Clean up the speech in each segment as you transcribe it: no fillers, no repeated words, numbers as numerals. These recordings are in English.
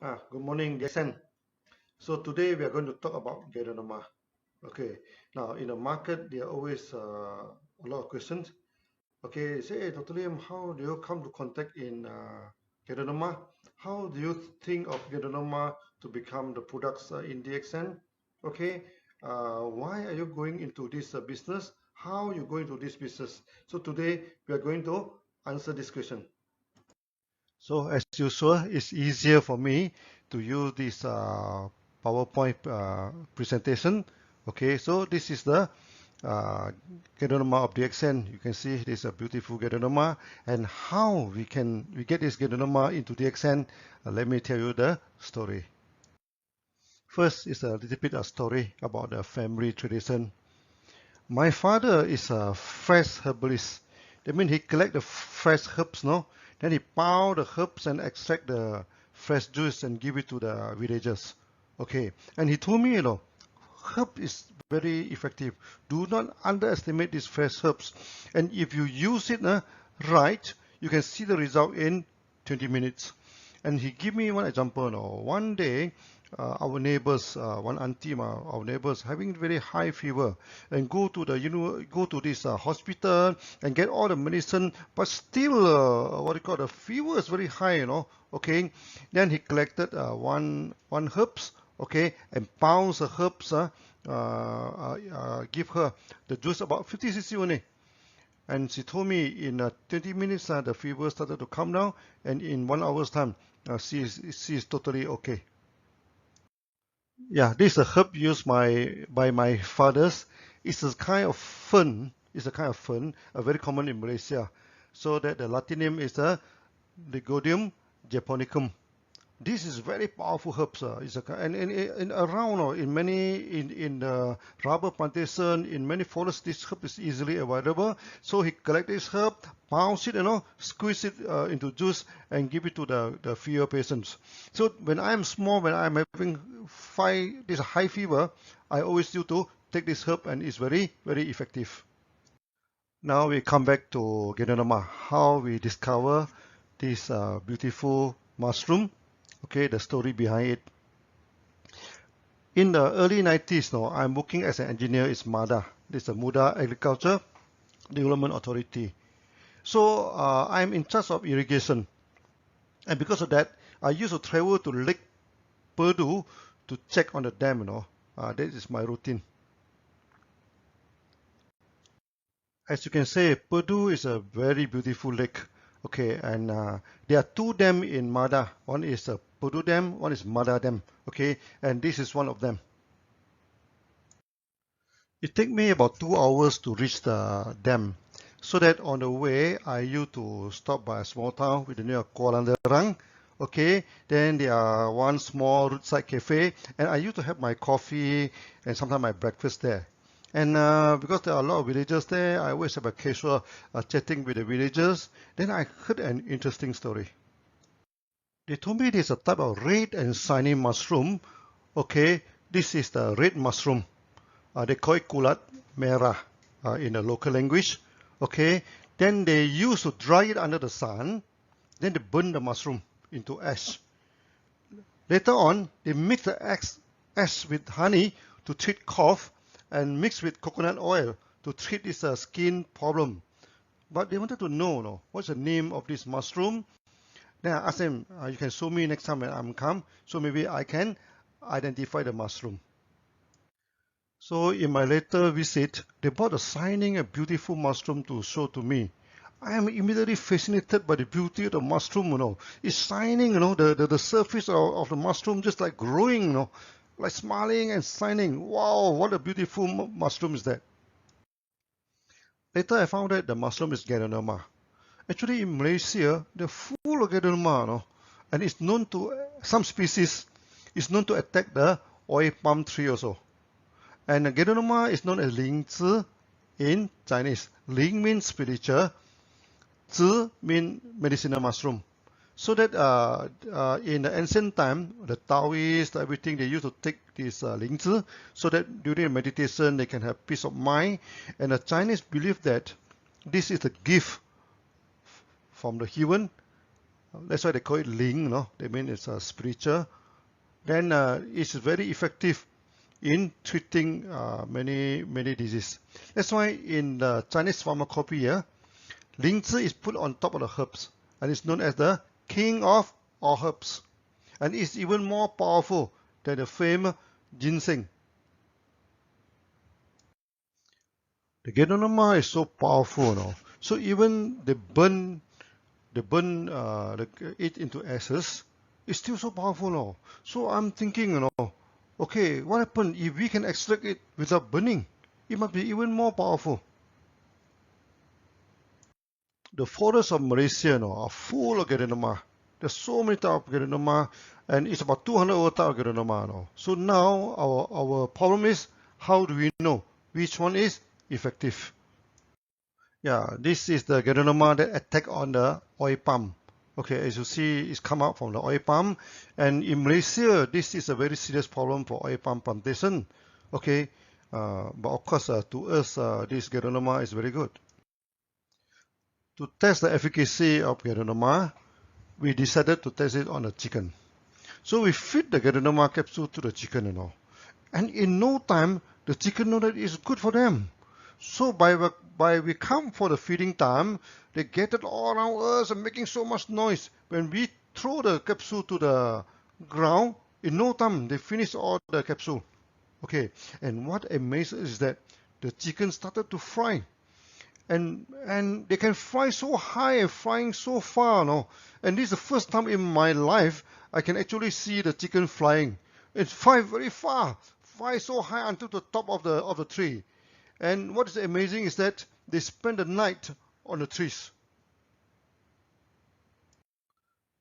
Good morning, Jason. So today we are going to talk about Ganoderma. Okay, now in the market there are always a lot of questions. Okay, say, hey, Dr. Liam, how do you come to contact in Ganoderma? How do you think of Ganoderma to become the products in DXN? Okay, why are you going into this business? How you go into this business? So today we are going to answer this question. So as usual, it's easier for me to use this PowerPoint presentation. Okay, so this is the uh, Ganoderma of the accent. You can see this is a beautiful Ganoderma, and how we get this Ganoderma into the accent. Let me tell you the story. First is a little bit of story about the family tradition. My father is a fresh herbalist. That means he collect the fresh herbs, no? Then he pound the herbs and extract the fresh juice and give it to the villagers. Okay. And he told me, herb is very effective. Do not underestimate these fresh herbs. And if you use it right, you can see the result in 20 minutes. And he give me one example. One day, our neighbors, one auntie, our neighbors having very high fever, and go to the go to this hospital and get all the medicine, but still, what do you call, the fever is very high, Okay, then he collected one herbs, okay, and pounds the herbs, give her the juice about 50 cc only. And she told me in 20 minutes the fever started to come down, and in 1 hour's time she is totally okay. Yeah, this is a herb used by my fathers. It's a kind of fern. It's a kind of fern, very common in Malaysia. So that the Latin name is the Godium japonicum. This is very powerful herbs. It's a, and around in many in the rubber plantation, in many forests, this herb is easily available. So he collect this herb, pounds it, squeeze it into juice and give it to the fever patients. So when I'm small, when I'm having this high fever, I always used to take this herb, and it's very very effective. Now we come back to Ganoderma, how we discover this beautiful mushroom. Okay, the story behind it. In the early 90s, no, I'm working as an engineer in MADA. This is the Muda Agriculture Development Authority. So I'm in charge of irrigation. And because of that, I used to travel to Lake Purdue to check on the dam. That is my routine. As you can see, Purdue is a very beautiful lake. Okay, and there are two dams in Mada. One is Purdue Dam, one is Mada Dam. Okay, and this is one of them. It takes me about 2 hours to reach the dam. So that on the way, I used to stop by a small town with the name of Kuala. Okay, then there are one small roadside cafe, and I used to have my coffee and sometimes my breakfast there. And because there are a lot of villagers there, I always have a casual chatting with the villagers. Then I heard an interesting story. They told me there's a type of red and shiny mushroom. Okay, this is the red mushroom. They call it kulat merah in the local language. Okay, then they used to dry it under the sun. Then they burn the mushroom into ash. Later on, they mix the ash with honey to treat cough, and mix with coconut oil to treat this skin problem. But they wanted to know, what's the name of this mushroom. Then I asked them, you can show me next time when I'm come, so maybe I can identify the mushroom. So in my later visit, they brought a shining and beautiful mushroom to show to me. I am immediately fascinated by the beauty of the mushroom. It's shining, the surface of the mushroom just like glowing, like smiling and shining. Wow, what a beautiful mushroom is that. Later I found that the mushroom is Ganoderma. Actually in Malaysia, they're full of Ganoderma, and it's known to, some species is known to attack the oil palm tree also. And Ganoderma is known as Ling Zi in Chinese. Ling means spiritual, Zi means medicinal mushroom. So that in the ancient time, the Taoists, everything, they used to take this Ling Zi, so that during meditation they can have peace of mind. And the Chinese believe that this is a gift from the heaven That's why they call it ling, no? They mean it's spiritual. Then it's very effective in treating many diseases. That's why in the Chinese pharmacopoeia, Lingzi is put on top of the herbs and it's known as the king of all herbs. And it's even more powerful than the famous ginseng. The Ganoderma is so powerful, no? So even they burn it into ashes, it's still so powerful, no? So I'm thinking, okay, what happens if we can extract it without burning? It must be even more powerful. The forests of Malaysia, are full of Ganoderma. There's so many types of Ganoderma, and it's about 200 over types of Ganoderma. So now our problem is, how do we know which one is effective? Yeah, this is the Ganoderma that attack on the oil palm. Okay, as you see, it's come out from the oil palm, and in Malaysia, this is a very serious problem for oil palm plantation. Okay, but of course, to us, this Ganoderma is very good. To test the efficacy of Ganoderma, we decided to test it on the chicken. So we feed the Ganoderma capsule to the chicken, and in no time, the chicken know that it's good for them. So by we come for the feeding time, they gathered all around us and making so much noise. When we throw the capsule to the ground, in no time they finish all the capsule. Okay, and what amazes is that the chicken started to fly. And they can fly so high and flying so far, And this is the first time in my life I can actually see the chicken flying. It flies very far, fly so high until the top of the tree. And what is amazing is that they spend the night on the trees.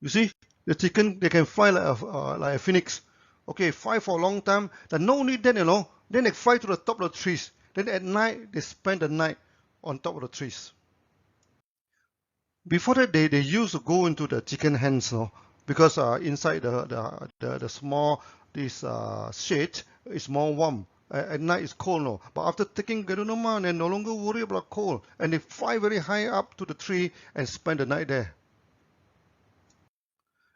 You see, the chicken, they can fly like a phoenix. Okay, fly for a long time. Then no need then, then they fly to the top of the trees. Then at night, they spend the night on top of the trees. Before that, they used to go into the chicken hens, because inside the small shade is more warm. At night it's cold, But after taking Ganoderma, they no longer worry about cold, and they fly very high up to the tree and spend the night there.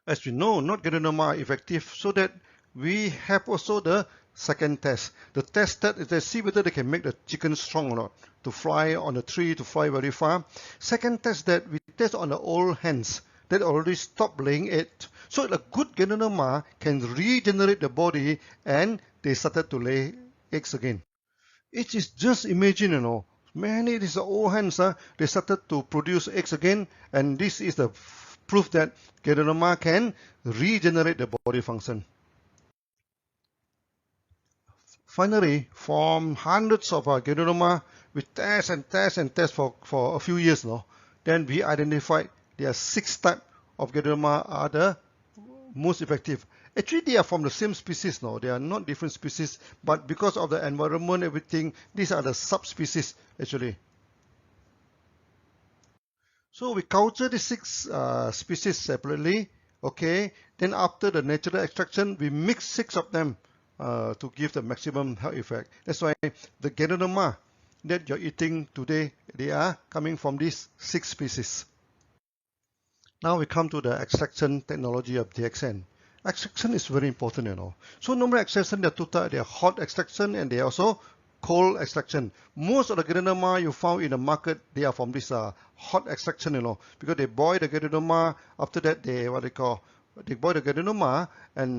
As we know, not Ganoderma effective, so that we have also the second test. The test that is to see whether they can make the chicken strong or not, to fly on the tree, to fly very far. Second test that we test on the old hens that already stopped laying egg. So a good Ganoderma can regenerate the body and they started to lay eggs again. It is just imagine, many these old hens, they started to produce eggs again, and this is the proof that Ganoderma can regenerate the body function. Finally, from hundreds of Ganoderma, we test and test and test for a few years, Then we identified there are 6 types of Ganoderma are the most effective. Actually, they are from the same species, They are not different species, but because of the environment, everything, these are the subspecies, actually. So we culture the 6 species separately, okay? Then after the natural extraction, we mix 6 of them to give the maximum health effect. That's why the Ganoderma that you're eating today, they are coming from these 6 species. Now we come to the extraction technology of DXN. Extraction is very important, So normal extraction, there are 2 types. They are hot extraction and they are also cold extraction. Most of the Ganoderma you found in the market, they are from this hot extraction, because they boil the Ganoderma. After that, they boil the Ganoderma and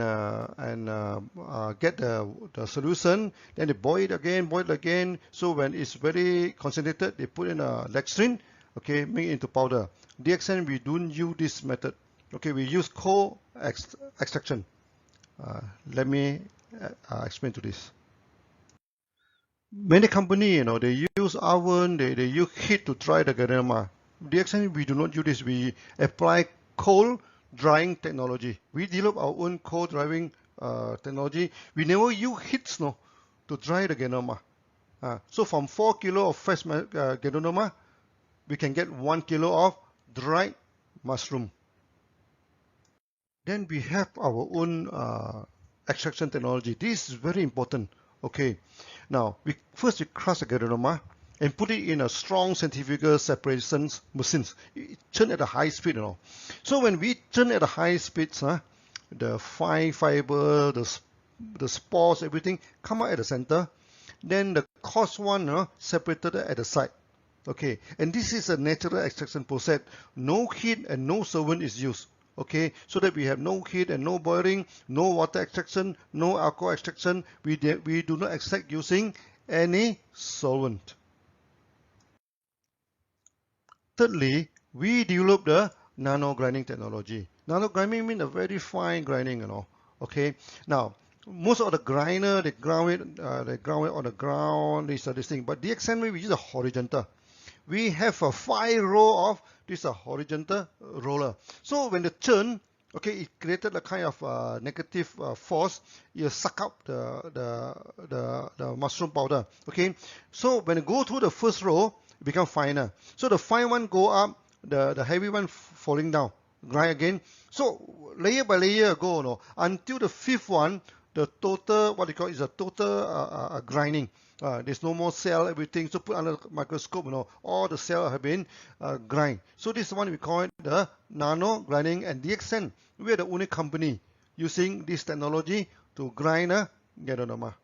get the solution. Then they boil it again. So when it's very concentrated, they put in a dextrin, okay, make it into powder. DXN, we don't use this method. Okay, we use cold extraction. Let me explain to this. Many companies, they use oven, they use heat to dry the Ganoderma. DXN, we do not use this. We apply cold drying technology. We develop our own cold drying technology. We never use heat, to dry the Ganoderma. So from 4 kilo of fresh Ganoderma, we can get 1 kilo of dried mushroom. Then we have our own extraction technology. This is very important. Okay, now we crush the Ganoderma and put it in a strong centrifugal separation machines. It churn at a high speed, So when we churn at a high speed, the fine fiber, the spores, everything come out at the center. Then the coarse one, separated at the side. Okay, and this is a natural extraction process. No heat and no solvent is used. Okay, so that we have no heat and no boiling, no water extraction, no alcohol extraction. We do not extract using any solvent. Thirdly, we developed the nano grinding technology. Nano grinding means a very fine grinding, Okay, now most of the grinder they ground it on the ground. This thing, but DXN we use a horizontal. We have a 5 row of this horizontal roller. So when the churn, okay, it created a kind of negative force. You suck up the mushroom powder. Okay, so when it go through the first row, it become finer. So the fine one go up, the heavy one falling down. Grind again. So layer by layer go, until the fifth one, the total what they call is a total grinding. There's no more cell, everything. So put under microscope, all the cells have been grind. So this one we call it the nano grinding, and DXN. We are the only company using this technology to grind a Ganoderma.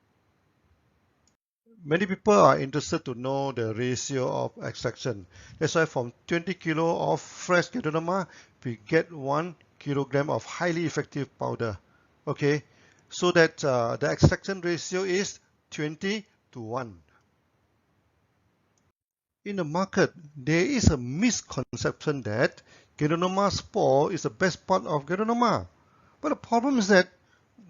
Many people are interested to know the ratio of extraction. That's why from 20 kilo of fresh Ganoderma, we get 1 kilogram of highly effective powder. Okay, so that the extraction ratio is 20 to 1. In the market, there is a misconception that Ganoderma spore is the best part of Ganoderma. But the problem is that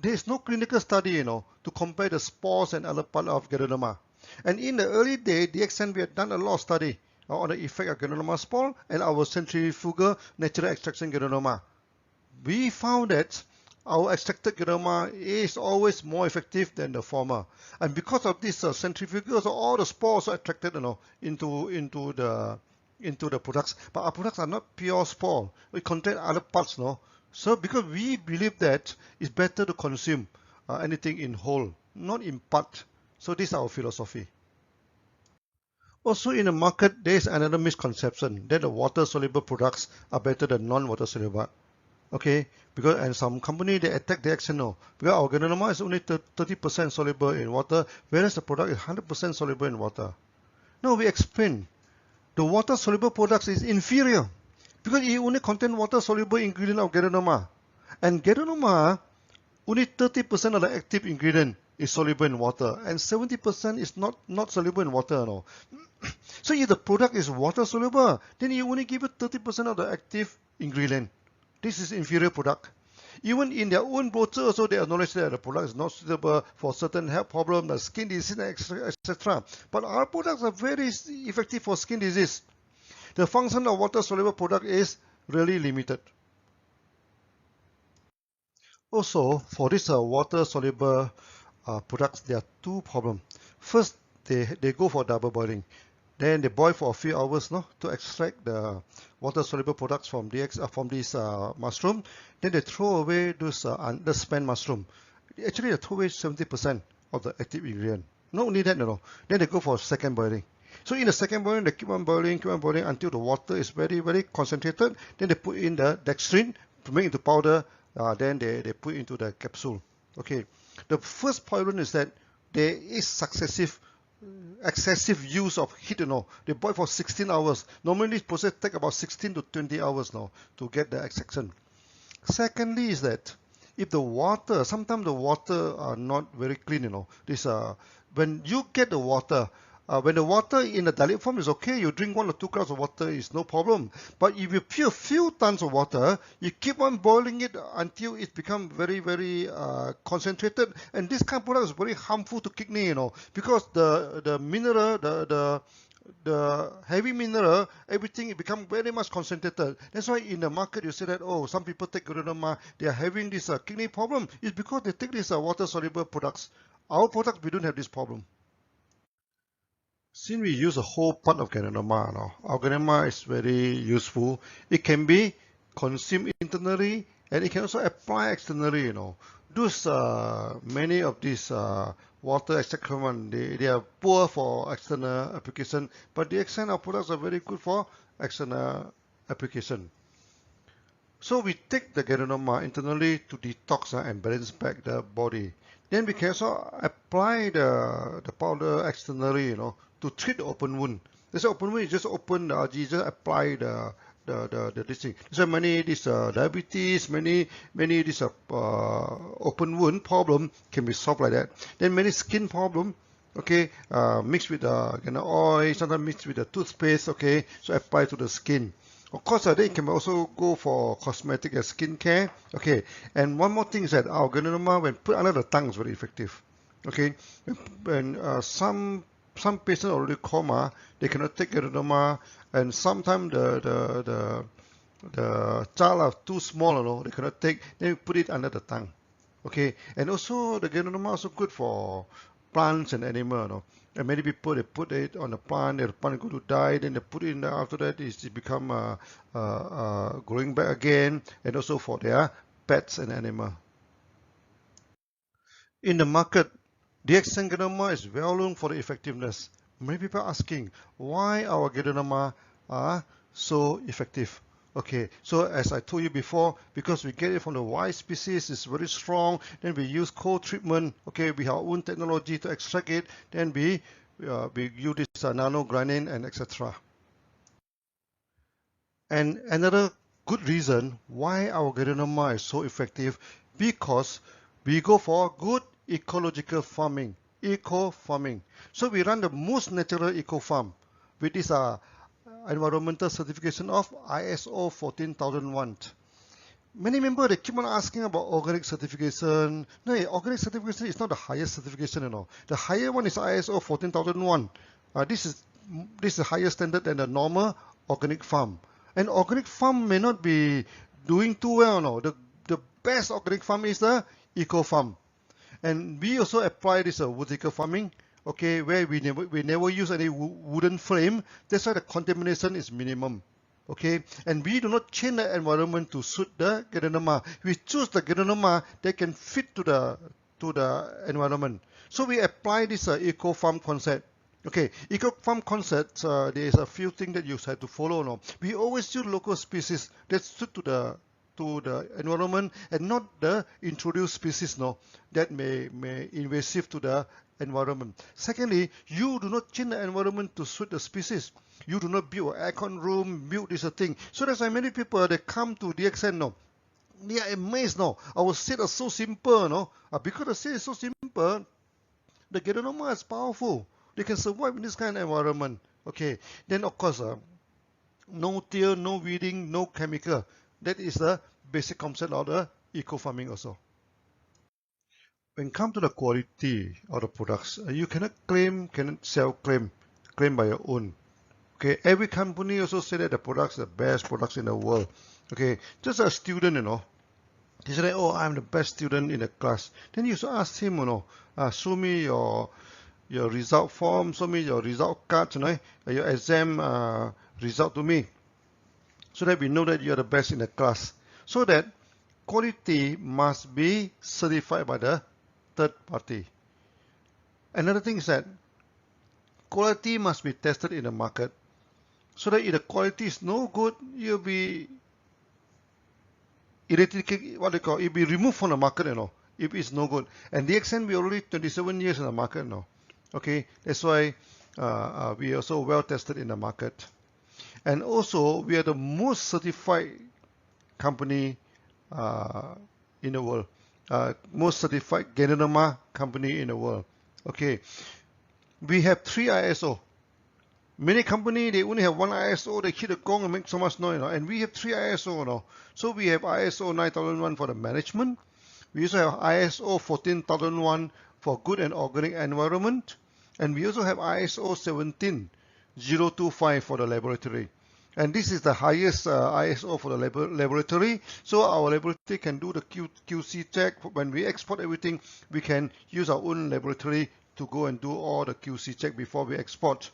there is no clinical study, to compare the spores and other part of Ganoderma. And in the early day, DXN we had done a lot of study on the effect of Ganoderma spore and our centrifugal natural extraction Ganoderma. We found that our extracted Ganoderma is always more effective than the former, and because of this centrifugal, so all the spores are attracted, into the products. But our products are not pure spore; we contain other parts, So because we believe that it's better to consume anything in whole, not in part. So this is our philosophy. Also in the market, there is another misconception that the water-soluble products are better than non-water soluble. Okay, and some company they attack the DXN, because our Ganoderma is only 30% soluble in water, whereas the product is 100% soluble in water. Now we explain, the water-soluble products is inferior because it only contains water-soluble ingredient of Ganoderma, and Ganoderma only 30% of the active ingredient is soluble in water, and 70% is not soluble in water. So if the product is water-soluble, then you only give it 30% of the active ingredient. This is inferior product. Even in their own brochure also they acknowledge that the product is not suitable for certain health problems, like skin disease, etc. But our products are very effective for skin disease. The function of water-soluble product is really limited. Also, for this water-soluble products, there are two problems. First, they go for double boiling. Then they boil for a few hours, to extract the water-soluble products from this mushroom. Then they throw away those underspent mushroom. Actually, they throw away 70% of the active ingredient. Not only that, Then they go for second boiling. So in the second boiling, they keep on boiling until the water is very, very concentrated. Then they put in the dextrin to make it into powder. Then they put into the capsule. Okay. The first problem is that there is excessive use of heat, They boil for 16 hours. Normally this process takes about 16 to 20 hours to get the extraction. Secondly is that if the water, sometimes the water are not very clean, when you get the water, when the water in the dilute form is okay, you drink 1 or 2 cups of water is no problem. But if you put a few tons of water, you keep on boiling it until it becomes very, very concentrated. And this kind of product is very harmful to kidney, because the mineral, the heavy mineral, everything it becomes very much concentrated. That's why in the market you say that, some people take Ganoderma, they are having this kidney problem. It's because they take these water-soluble products. Our products, we don't have this problem. Since we use a whole part of Ganoderma, our Ganoderma is very useful. It can be consumed internally and it can also apply externally, those many of these water extract equipment, they are poor for external application, but the extent of products are very good for external application. So we take the Ganoderma internally to detox and balance back the body. Then we can also apply the powder externally, to treat the open wound. This open wound, you just open the algae, just apply this thing. So many this diabetes, many this open wound problem can be solved like that. Then many skin problem, okay, mixed with the oil, sometimes mixed with the toothpaste, okay, so apply to the skin. Of course, they can also go for cosmetic and skincare. Okay, and one more thing is that our Ganoderma, when put under the tongue, is very effective. Okay, when some patients already coma, they cannot take Ganoderma, and sometimes the child are too small, they cannot take. Then we put it under the tongue. Okay, and also the Ganoderma also good for plants and animal. And many people, they put it on the plant, the plant is going to die, then they put it in there, after that it become growing back again, and also for their pets and animal. In the market, DXN Ganoderma is well known for the effectiveness. Many people are asking why our Ganoderma are so effective. Okay, so as I told you before, because we get it from the Y species, it's very strong, then we use cold treatment, okay, we have our own technology to extract it, then we use this nanogranin and etc. And another good reason why our Ganoderma is so effective, because we go for good ecological farming, eco farming. So we run the most natural eco farm with this environmental certification of ISO 14001. Many members, they keep on asking about organic certification. No, organic certification is not the highest certification. The higher one is ISO 14001. This is the higher standard than the normal organic farm. And organic farm may not be doing too well. The best organic farm is the eco farm. And we also apply this vertical farming, okay, where we never use any wooden frame. That's why the contamination is minimum. Okay, and we do not change the environment to suit the Ganoderma. We choose the Ganoderma that can fit to the environment. So we apply this eco farm concept. Okay, eco farm concept. There is a few things that you have to follow. No, we always use local species that suit to the environment and not the introduced species, that may invasive to the environment. Secondly, you do not change the environment to suit the species. You do not build an aircon room, build this thing. So that's why many people, they come to DXN, they are amazed. Our seed are so simple. Because the seed is so simple, the Ganoderma is powerful. They can survive in this kind of environment. Okay, then of course, no till, no weeding, no chemical. That is the basic concept of the eco farming also. When it comes to the quality of the products, you cannot claim by your own. Okay, every company also say that the products are the best products in the world. Okay, just a student, he said, oh, I'm the best student in the class. Then you should ask him, show me your result form, show me your result card, your exam result to me, so that we know that you are the best in the class. So that quality must be certified by the third party. Another thing is that quality must be tested in the market, so that if the quality is no good, you'll be it'll be removed from the market, if it's no good. And DXN, we already 27 years in the market now. Okay, that's why we are also well tested in the market. And also, we are the most certified company in the world. Most certified Ganoderma company in the world. Okay, we have 3 ISO. Many companies, they only have 1 ISO, they hit the gong and make so much noise, and we have 3 ISO. So we have ISO 9001 for the management. We also have ISO 14001 for good and organic environment. And we also have ISO 17025 for the laboratory. And this is the highest ISO for the laboratory. So our laboratory can do the QC check. When we export everything, we can use our own laboratory to go and do all the QC check before we export.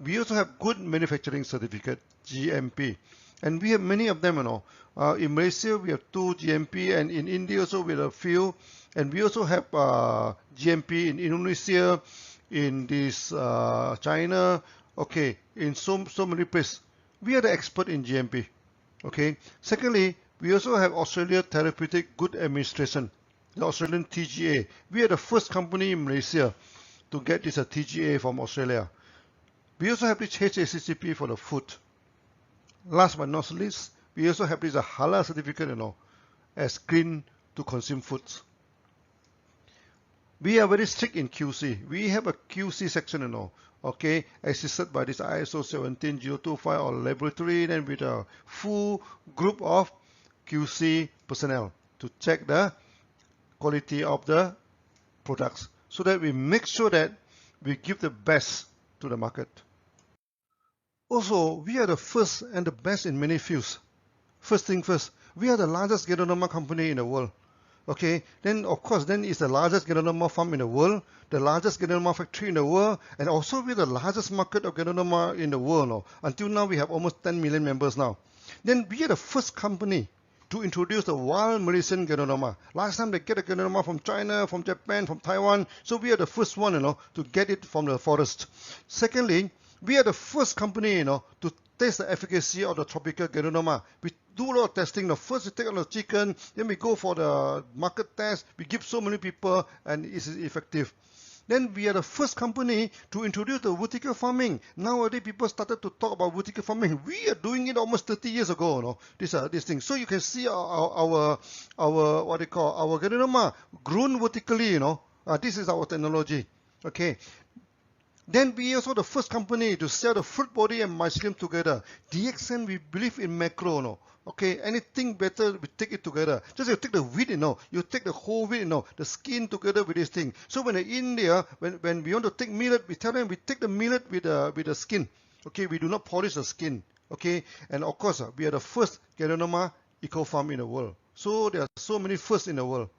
We also have good manufacturing certificate, GMP. And we have many of them, in Malaysia, we have 2 GMP, and in India also we have a few. And we also have GMP in Indonesia, in this China, okay, in so many places. We are the expert in GMP. Okay. Secondly, we also have Australia Therapeutic Good Administration, the Australian TGA. We are the first company in Malaysia to get this TGA from Australia. We also have this HACCP for the food. Last but not least, we also have this halal certificate, as clean to consume foods. We are very strict in QC. We have a QC section, okay, assisted by this ISO 17025 or laboratory, then with a full group of QC personnel to check the quality of the products, so that we make sure that we give the best to the market. Also, we are the first and the best in many fields. First thing first, we are the largest Ganoderma company in the world. Okay, then of course, then it's the largest Ganoderma farm in the world, the largest Ganoderma factory in the world, and also we're the largest market of Ganoderma in the world. Until now, we have almost 10 million members now. Then we are the first company to introduce the wild Malaysian Ganoderma. Last time they get a Ganoderma from China, from Japan, from Taiwan, so we are the first one, to get it from the forest. Secondly, we are the first company, to test the efficacy of the tropical Ganoderma. We do a lot of testing. First we take on the chicken, then we go for the market test. We give so many people, and it is effective. Then we are the first company to introduce the vertical farming. Nowadays, people started to talk about vertical farming. We are doing it almost 30 years ago, this thing. So you can see our what they call our Ganoderma grown vertically, this is our technology. Okay. Then we are also the first company to sell the fruit body and mycelium together. DXN, we believe in macro, okay, anything better, we take it together. Just you take the wheat, you take the whole wheat, the skin together with this thing. So when in India, when we want to take millet, we tell them we take the millet with the skin. Okay, we do not polish the skin. Okay, and of course, we are the first Ganoderma eco farm in the world. So there are so many firsts in the world.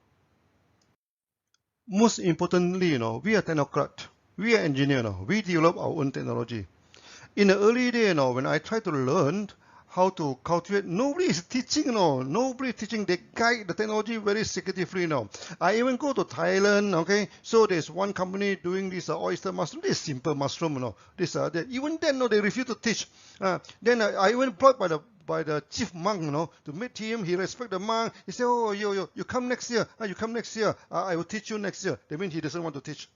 Most importantly, we are technocrat. We are engineers, we develop our own technology. In the early day, when I tried to learn how to cultivate, nobody is teaching, nobody is teaching. They guide the technology very secretively. I even go to Thailand, okay, so there's one company doing this oyster mushroom, this simple mushroom, even then, they refuse to teach. Then I even brought by the chief monk, to meet him. He respect the monk. He said, oh, you come next year. You come next year. I will teach you next year. That means he doesn't want to teach.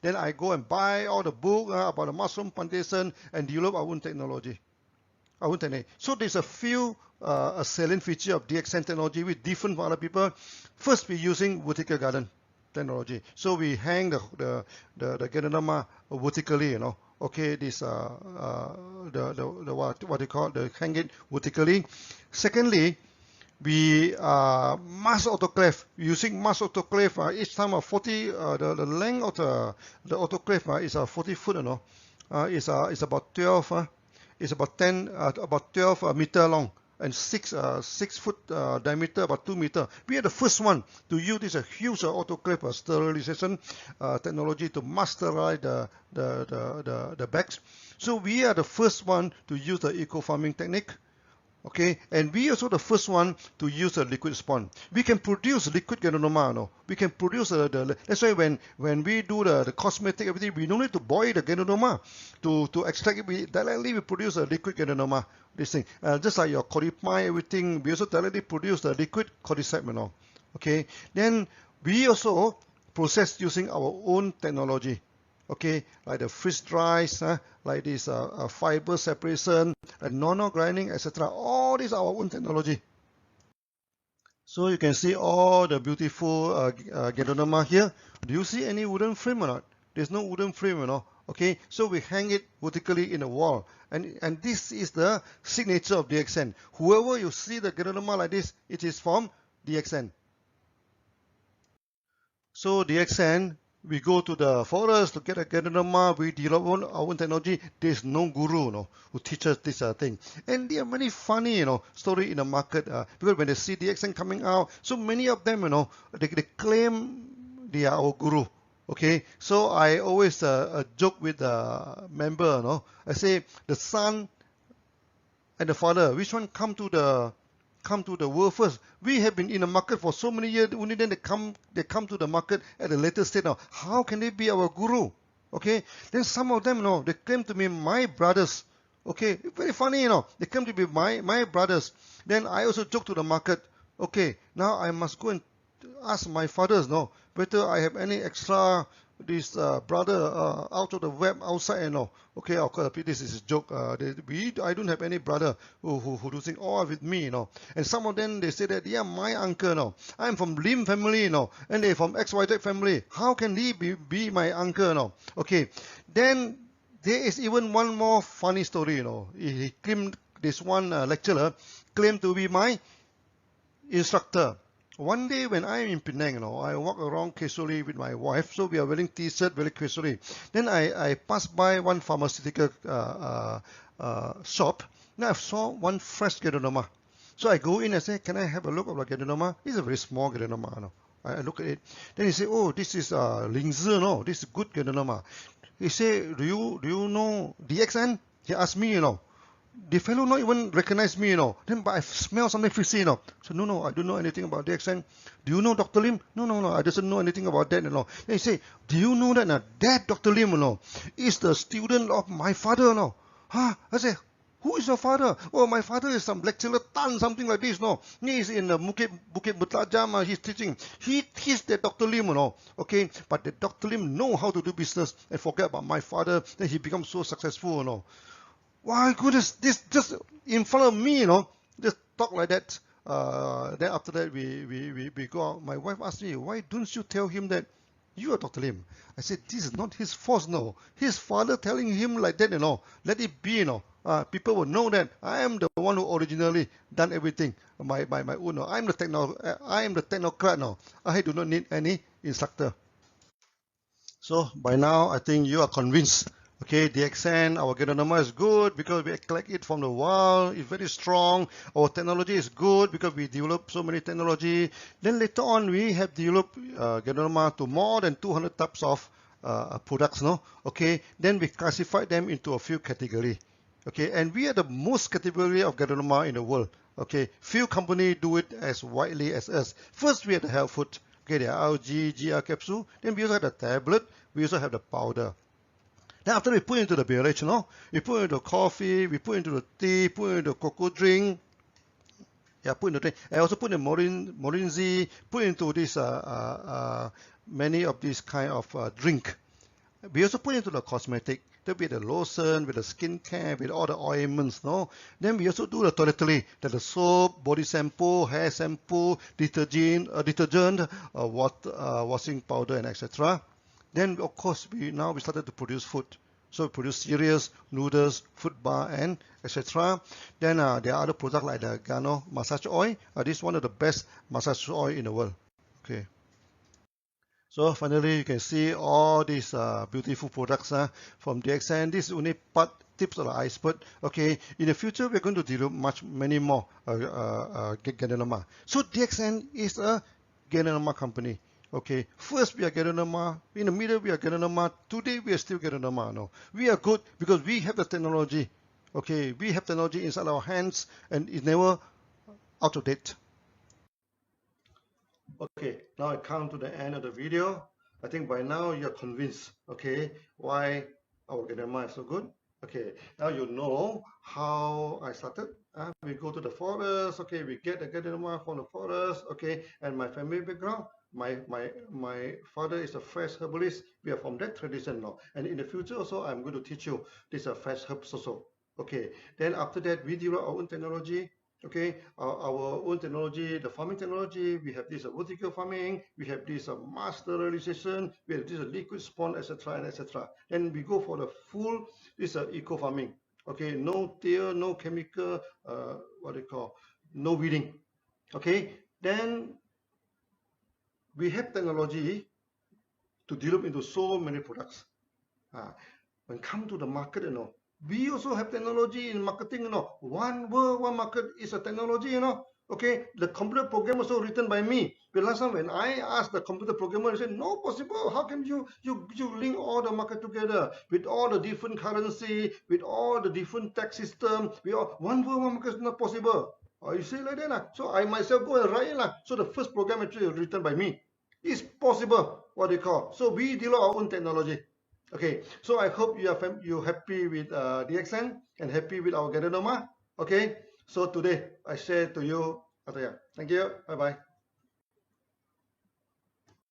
Then I go and buy all the book about the mushroom plantation and develop our own technology. So there's a few salient feature of DXN technology with different from other people. First, we're using vertical garden technology. So we hang the Ganoderma vertically, Okay, this what they call the hang it vertically. Secondly, we mass autoclave. Using mass autoclave, each time 40 the length of the autoclave is 40 foot, it's about 12 it's about 12 meter long and 6 foot diameter, about 2 meter. We are the first one to use this huge autoclave sterilization technology to sterilize the bags. So we are the first one to use the eco farming technique. Okay, and we also the first one to use a liquid spawn. We can produce liquid Ganoderma, We can produce that's why when we do the cosmetic everything, we don't need to boil the Ganoderma to extract it. Directly we produce a liquid Ganoderma. This thing, just like your cordyceps, everything, we also directly produce the liquid cordyceps, Okay, then we also process using our own technology. Okay, like the freeze dries, like this fiber separation, nano-grinding, etc. All these are our own technology. So you can see all the beautiful Ganoderma here. Do you see any wooden frame or not? There's no wooden frame, Okay, so we hang it vertically in the wall. And this is the signature of DXN. Whoever you see the Ganoderma like this, it is from DXN. So DXN, we go to the forest to get a Ganoderma, we develop our own technology. There's no guru, who teaches this thing. And there are many funny, story in the market, because when they see DXN coming out, so many of them, they claim they are our guru. Okay, so I always joke with the member, I say the sun and the father, which one come to the world first? We have been in the market for so many years, only then they come to the market at a later stage now. How can they be our guru? Okay, then some of them, they claim to be my brothers. Okay, very funny, they claim to be my brothers. Then I also joke to the market. Okay, now I must go and ask my fathers, whether I have any extra this brother out of the web outside, Okay, of course, this is a joke. I don't have any brother who do things all with me, And some of them, they say that, yeah, my uncle, I'm from Lim family, and they from XYZ family. How can he be my uncle, Okay, then there is even one more funny story, He claimed, this one lecturer claimed to be my instructor. One day when I'm in Penang, I walk around casually with my wife, so we are wearing t-shirt very casually. Then I passed by one pharmaceutical shop. Now I saw one fresh Ganoderma. So I go in and say, can I have a look at the Ganoderma? It's a very small Ganoderma. I look at it. Then he said, oh, this is Lingzi, this is good Ganoderma. He said, do you know DXN? He asked me, The fellow not even recognize me, Then, but I smell something fishy, So, no, I don't know anything about the accent. Do you know Dr. Lim? No, I doesn't know anything about that, Then he say, do you know that, that Dr. Lim, is the student of my father, Huh? I say, who is your father? Oh, my father is some lecturer Tan, something like this, He is in Bukit Butajam, he's teaching. He's the Dr. Lim, Okay, but the Dr. Lim know how to do business and forget about my father, then he becomes so successful, Why goodness, this just in front of me, just talk like that. Then after that, we go out. My wife asked me, why don't you tell him that you are Dr. Lim? I said, this is not his fault, His father telling him like that, Let it be, People will know that I am the one who originally done everything by my own. I am the technocrat now. I do not need any instructor. So by now, I think you are convinced. Okay, the accent, our Ganoderma is good because we collect it from the wild. It's very strong. Our technology is good because we develop so many technology. Then later on, we have developed Ganoderma to more than 200 types of products. Okay, then we classify them into a few categories. Okay, and we are the most category of Ganoderma in the world. Okay, few companies do it as widely as us. First, we have the health food. Okay, the algae, GR capsule. Then we also have the tablet. We also have the powder. Then after we put into the beverage, we put into coffee, we put into the tea, put into cocoa drink. Yeah, put into drink. I also put in Morinzi, put into this many of these kind of drink. We also put into the cosmetic. There'll be the lotion, with the skincare, with all the ointments, Then we also do the toiletry, the soap, body shampoo, hair shampoo, detergent, washing powder, and etc. Then, of course, we started to produce food. So we produce cereals, noodles, food bar, and etc. Then there are other products like the Gano massage oil. This is one of the best massage oil in the world. Okay. So finally, you can see all these beautiful products from DXN. This is only tips of the iceberg. Okay. In the future, we're going to develop many more Ganoderma. So DXN is a Ganoderma company. Okay, first we are Ganoderma, in the middle we are Ganoderma, today we are still Ganoderma. We are good because we have the technology. Okay, we have technology inside our hands and it's never out of date. Okay, now I come to the end of the video. I think by now you're convinced, okay, why our Ganoderma is so good. Okay, now you know how I started. We go to the forest, okay, we get the Ganoderma from the forest, okay, and my family background. My father is a fresh herbalist. We are from that tradition now. And in the future also, I'm going to teach you this fresh herbs also. Okay. Then after that, we develop our own technology. Okay. Our own technology, the farming technology. We have this vertical farming. We have this mass sterilization. We have this liquid spawn, etc. and etc. Then we go for the full eco farming. Okay. No till, no chemical. No weeding. Okay. Then we have technology to develop into so many products. When come to the market, we also have technology in marketing. One world, one market is a technology. Okay, the computer program also written by me. But last time when I asked the computer programmer, he said, no possible. How can you link all the market together with all the different currency, with all the different tax system, with all, one world, one market is not possible. You say like that. So I myself go and write it. So the first program actually is written by me. It's possible, what they call. So we develop our own technology. Okay, so I hope you happy with DXN and happy with our Ganoderma. Okay, so today I share to you, Ataya. Thank you. Bye bye.